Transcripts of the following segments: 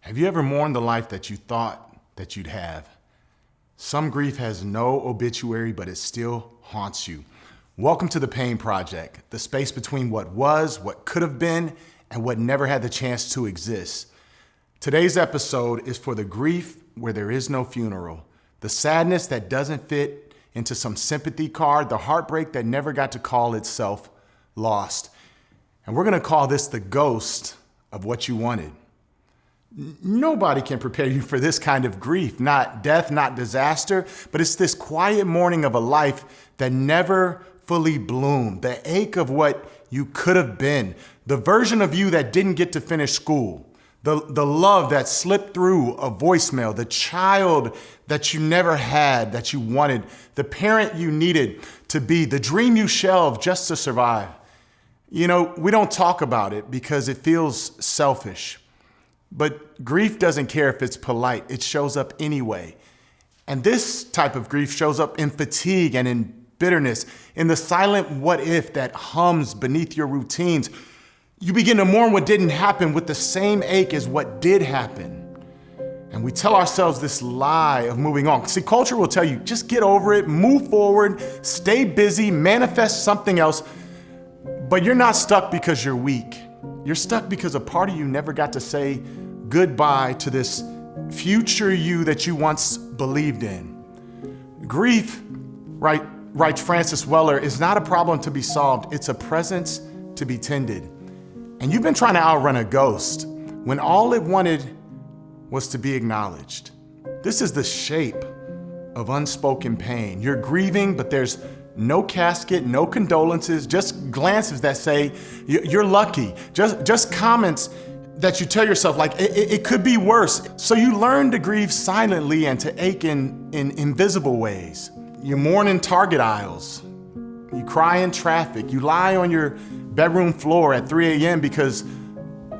Have you ever mourned the life that you thought that you'd have? Some grief has no obituary, but it still haunts you. Welcome to the Pain Project, the space between what was, what could have been, and what never had the chance to exist. Today's episode is for the grief where there is no funeral, the sadness that doesn't fit into some sympathy card, the heartbreak that never got to call itself lost. And we're gonna call this the ghost of what you wanted. Nobody can prepare you for this kind of grief, not death, not disaster, but it's this quiet mourning of a life that never fully bloomed, the ache of what you could have been, the version of you that didn't get to finish school, the love that slipped through a voicemail, the child that you never had that you wanted, the parent you needed to be, the dream you shelved just to survive. You know, we don't talk about it because it feels selfish. But grief doesn't care if it's polite. It shows up anyway. And this type of grief shows up in fatigue and in bitterness, in the silent what if that hums beneath your routines. You begin to mourn what didn't happen with the same ache as what did happen. And we tell ourselves this lie of moving on. See, culture will tell you, just get over it, move forward, stay busy, manifest something else. But you're not stuck because you're weak. You're stuck because a part of you never got to say goodbye to this future you that you once believed in. Grief, writes Francis Weller, is not a problem to be solved. It's a presence to be tended. And you've been trying to outrun a ghost when all it wanted was to be acknowledged. This is the shape of unspoken pain. You're grieving, but there's no casket, no condolences, just glances that say, you're lucky. Just comments that you tell yourself, like, it could be worse. So you learn to grieve silently and to ache in invisible ways. You mourn in Target aisles. You cry in traffic. You lie on your bedroom floor at 3 a.m. because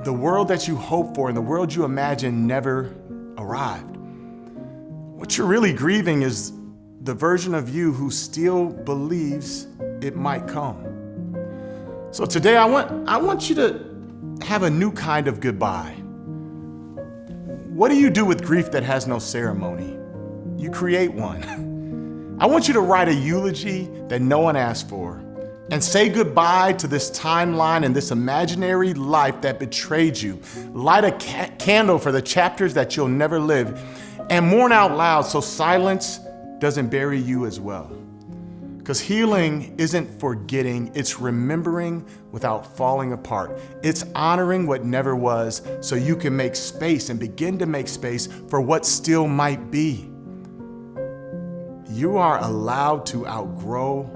the world that you hope for and the world you imagine never arrived. What you're really grieving is the version of you who still believes it might come. So today I want you to have a new kind of goodbye. What do you do with grief that has no ceremony? You create one. I want you to write a eulogy that no one asked for and say goodbye to this timeline and this imaginary life that betrayed you. Light a candle for the chapters that you'll never live and mourn out loud so silence doesn't bury you as well. Because healing isn't forgetting, it's remembering without falling apart. It's honoring what never was so you can make space and begin to make space for what still might be. You are allowed to outgrow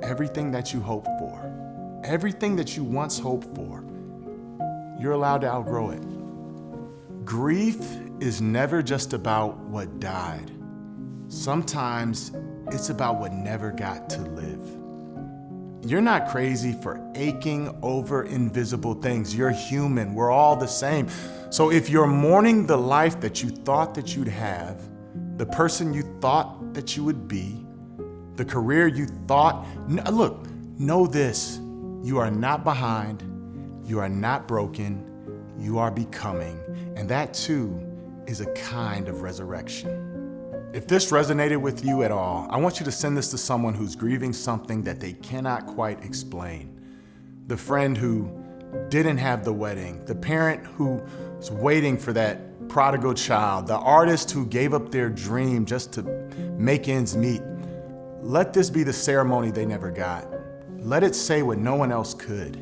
everything that you hoped for. Everything that you once hoped for, you're allowed to outgrow it. Grief is never just about what died. Sometimes it's about what never got to live. You're not crazy for aching over invisible things. You're human. We're all the same. So if you're mourning the life that you thought that you'd have, the person you thought that you would be, the career you thought, look, know this, you are not behind, you are not broken, you are becoming. And that too is a kind of resurrection. If this resonated with you at all, I want you to send this to someone who's grieving something that they cannot quite explain. The friend who didn't have the wedding, the parent who's waiting for that prodigal child, the artist who gave up their dream just to make ends meet. Let this be the ceremony they never got. Let it say what no one else could.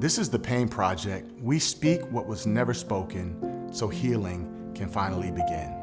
This is the Pain Project. We speak what was never spoken so healing can finally begin.